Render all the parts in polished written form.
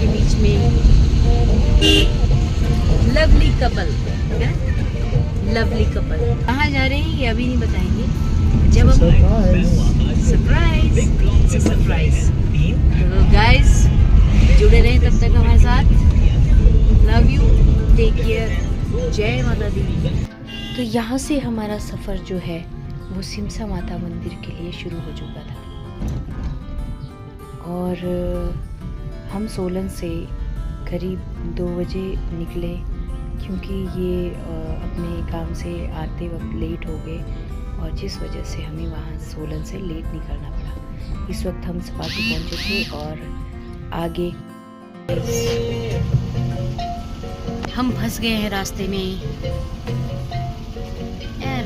के बीच में lovely couple है, लवली कपल। कहाँ जा रहे हैं ये अभी नहीं बताएंगे, जब हम सरप्राइज। तो गाइस जुड़े रहें तब तक हमारे साथ। लव यू, टेक केयर, जय माता दी। तो यहाँ से हमारा सफ़र जो है वो सिमसा माता मंदिर के लिए शुरू हो चुका था और हम सोलन से करीब 2 बजे निकले, क्योंकि ये अपने काम से आते वक्त लेट हो गए और जिस वजह से हमें वहाँ सोलन से लेट निकलना पड़ा। इस वक्त हम सपाटी पहुँचे थे और आगे हम फंस गए हैं रास्ते में।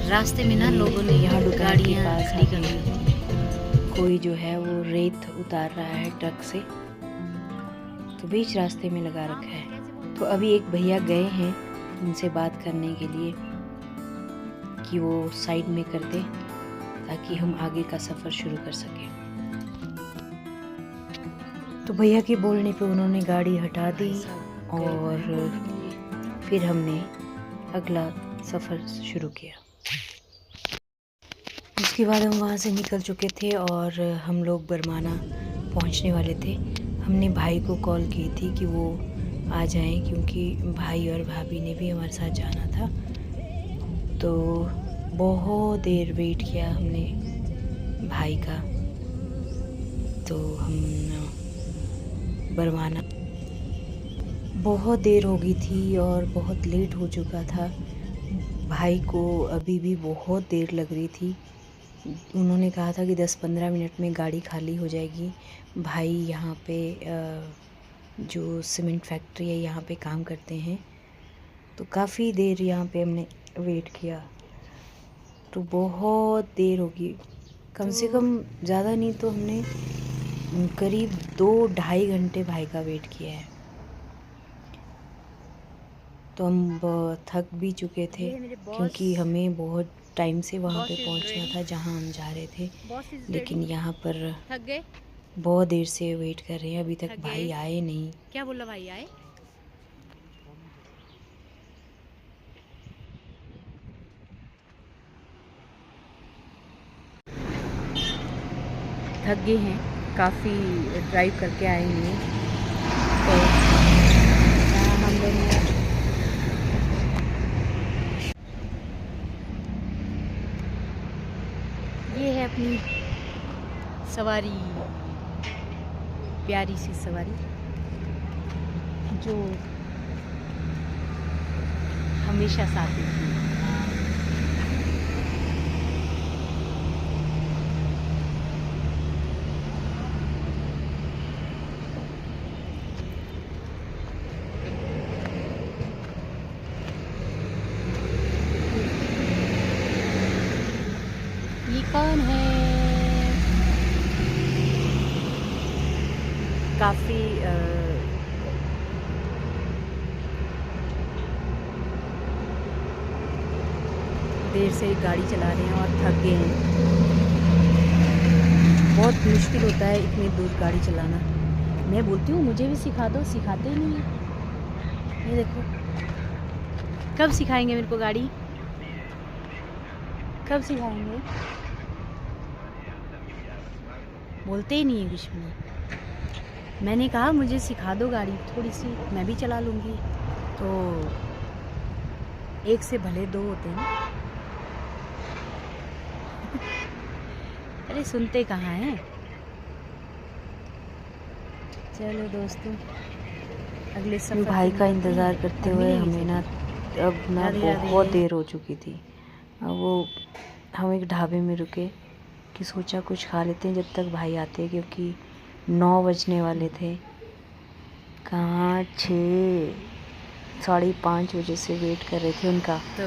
रास्ते में ना लोगों ने यहाँ गाड़ियाँ खड़ी कर दी। कोई जो है वो रेत उतार रहा है ट्रक से, तो बीच रास्ते में लगा रखा है। तो अभी एक भैया गए हैं उनसे बात करने के लिए कि वो साइड में कर दे ताकि हम आगे का सफ़र शुरू कर सकें। तो भैया के बोलने पे उन्होंने गाड़ी हटा दी और फिर हमने अगला सफ़र शुरू किया। उसके बाद हम वहाँ से निकल चुके थे और हम लोग बरमाना पहुँचने वाले थे। हमने भाई को कॉल की थी कि वो आ जाएं, क्योंकि भाई और भाभी ने भी हमारे साथ जाना था। तो बहुत देर वेट किया हमने भाई का, तो हम बरमाना बहुत देर हो गई थी और बहुत लेट हो चुका था। भाई को अभी भी बहुत देर लग रही थी। उन्होंने कहा था कि 10-15 मिनट में गाड़ी खाली हो जाएगी। भाई यहाँ पे जो सीमेंट फैक्ट्री है यहाँ पे काम करते हैं, तो काफ़ी देर यहाँ पे हमने वेट किया। तो बहुत देर होगी, कम से कम ज़्यादा नहीं तो हमने करीब 2-2.5 घंटे भाई का वेट किया है। तो हम थक भी चुके थे, क्योंकि हमें बहुत टाइम से वहाँ पे पहुँचना था जहाँ हम जा रहे थे। लेकिन यहाँ पर बहुत देर से वेट कर रहे हैं, अभी तक भाई आए नहीं। क्या बोला भाई आए? थक गए हैं, काफ़ी ड्राइव करके आए हैं। तो हम लोग ये है अपनी सवारी, प्यारी सी सवारी जो हमेशा साथ देती है। ये कौन है? काफ़ी देर से गाड़ी चला रहे हैं और थक गए हैं। बहुत मुश्किल होता है इतनी दूर गाड़ी चलाना। मैं बोलती हूँ मुझे भी सिखा दो, सिखाते ही नहीं है। ये देखो, कब सिखाएंगे मेरे को गाड़ी? कब सिखाएंगे? बोलते ही नहीं है कुछ भी। मैंने कहा मुझे सिखा दो गाड़ी थोड़ी सी, मैं भी चला लूँगी। तो एक से भले दो होते हैं ना। अरे सुनते कहाँ हैं। चलो दोस्तों, अगले सफर भाई का इंतज़ार करते हुए हमें ना अब ना बहुत देर हो चुकी थी। अब वो हम एक ढाबे में रुके कि सोचा कुछ खा लेते हैं जब तक भाई आते, क्योंकि 9 बजने वाले थे। कहाँ 6-5:30 बजे से वेट कर रहे थे उनका। तो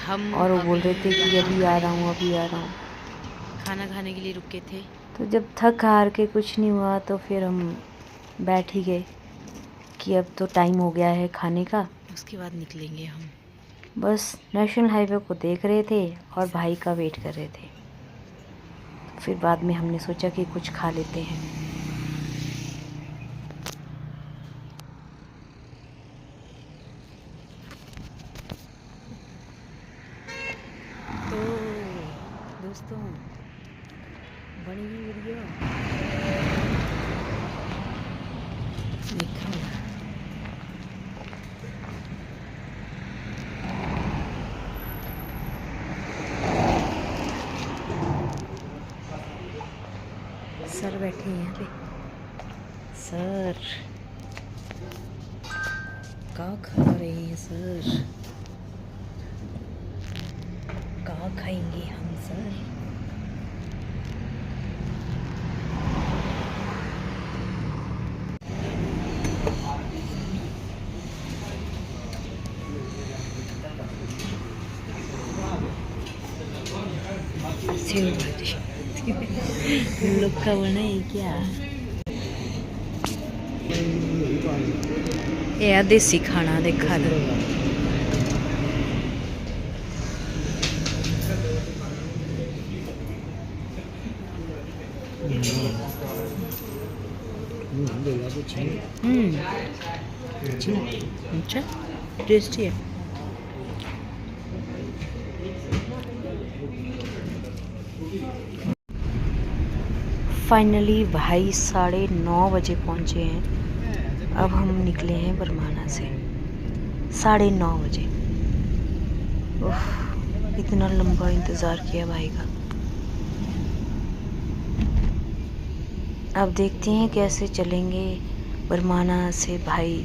हम और वो बोल रहे थे कि अभी आ रहा हूँ, अभी आ रहा हूँ। खाना खाने के लिए रुके थे। तो जब थक हार के कुछ नहीं हुआ तो फिर हम बैठ ही गए कि अब तो टाइम हो गया है खाने का। उसके बाद निकलेंगे हम। बस नेशनल हाईवे को देख रहे थे और भाई का वेट कर रहे थे। फिर बाद में हमने सोचा कि कुछ खा लेते हैं। दोस्तों, बनी हुई वीडियो देखो। सर बैठे हैं यहाँ पे। सर क्या खा रहे हैं सर? क्या खाएंगे हम सर? सेव भाजी लोग का बना है क्या? ये देसी खाना देखा दो। अच्छा टेस्टी है। फाइनली भाई 9:30 बजे पहुंचे हैं। अब हम निकले हैं बरमाना से 9:30 बजे। इतना लंबा इंतज़ार किया भाई का। अब देखते हैं कैसे चलेंगे। बरमाना से भाई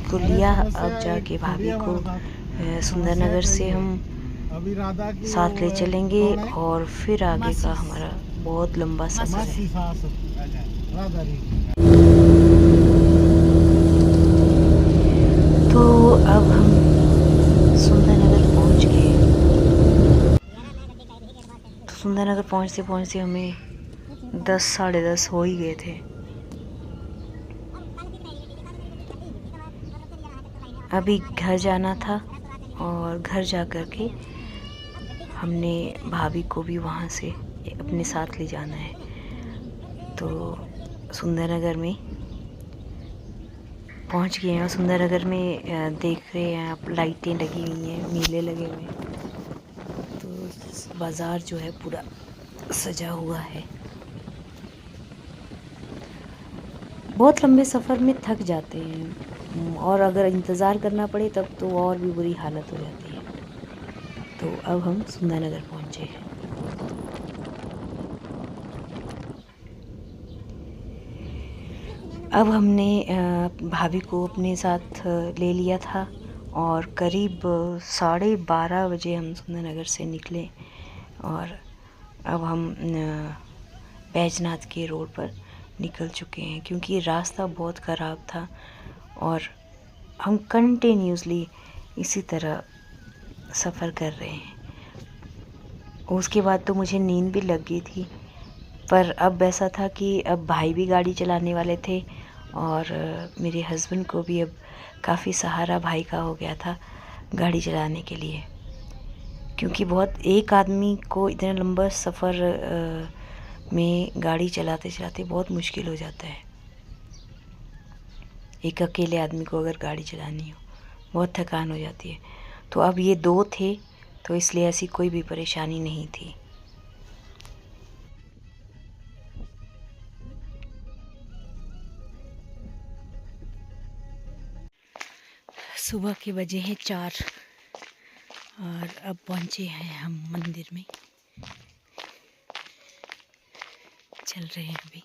को लिया, अब जाके भाभी को सुंदरनगर से हम साथ ले चलेंगे और फिर आगे का हमारा बहुत लंबा सफ़र है। तो अब हम सुंदरनगर पहुंच गए। तो सुंदरनगर पहुंचते पहुंचते हमें 10 साढ़े 10 हो ही गए थे। अभी घर जाना था और घर जा कर के हमने भाभी को भी वहाँ से अपने साथ ले जाना है। तो सुंदरनगर में पहुँच गए हैं और सुंदरनगर में देख रहे हैं आप, लाइटें लगी हुई हैं, मेले लगे हुए हैं। तो बाज़ार जो है पूरा सजा हुआ है। बहुत लंबे सफ़र में थक जाते हैं और अगर इंतज़ार करना पड़े तब तो और भी बुरी हालत हो जाती है। तो अब हम सुंदरनगर पहुँचे हैं। अब हमने भाभी को अपने साथ ले लिया था और करीब 12:30 बजे हम सुंदरनगर से निकले और अब हम बैजनाथ के रोड पर निकल चुके हैं, क्योंकि रास्ता बहुत ख़राब था और हम कंटिन्यूसली इसी तरह सफ़र कर रहे हैं। उसके बाद तो मुझे नींद भी लग गई थी, पर अब ऐसा था कि अब भाई भी गाड़ी चलाने वाले थे और मेरे हस्बैंड को भी अब काफ़ी सहारा भाई का हो गया था गाड़ी चलाने के लिए, क्योंकि बहुत एक आदमी को इतना लंबा सफ़र में गाड़ी चलाते चलाते बहुत मुश्किल हो जाता है। एक अकेले आदमी को अगर गाड़ी चलानी हो बहुत थकान हो जाती है। तो अब ये 2 थे तो इसलिए ऐसी कोई भी परेशानी नहीं थी। सुबह के बजे हैं 4 और अब पहुंचे हैं हम मंदिर में। चल रहे हैं अभी।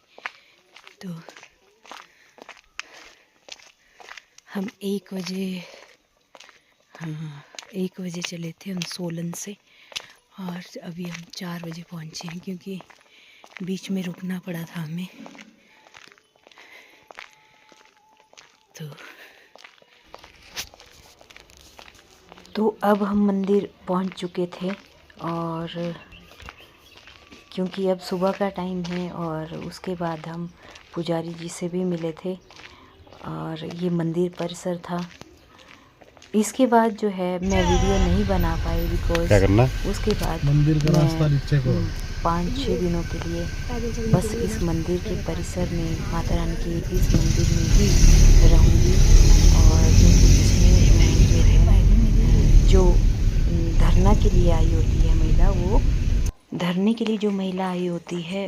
तो हम 1 बजे चले थे हम सोलन से और अभी हम 4 बजे पहुंचे हैं, क्योंकि बीच में रुकना पड़ा था हमें। तो अब हम मंदिर पहुंच चुके थे और क्योंकि अब सुबह का टाइम है और उसके बाद हम पुजारी जी से भी मिले थे और ये मंदिर परिसर था। इसके बाद जो है मैं वीडियो नहीं बना पाई बिकॉज उसके बाद मंदिर का रास्ता नीचे को 5-6 दिनों के लिए बस इस मंदिर के परिसर में, माता रानी के इस मंदिर में ही रहूँगी। और जो धरना के लिए आई होती है महिला, वो भरने के लिए जो महिला आई होती है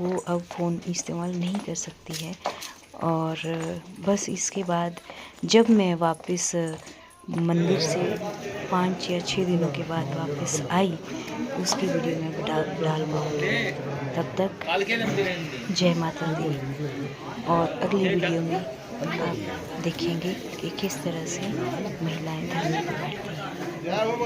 वो अब फ़ोन इस्तेमाल नहीं कर सकती है। और बस इसके बाद जब मैं वापस मंदिर से 5 या 6 दिनों के बाद वापस आई, उसकी वीडियो मैं डाल पाऊँगी। तब तक जय माता दी। और अगली वीडियो में आप देखेंगे कि किस तरह से महिलाएं धरने पर बैठती हैं।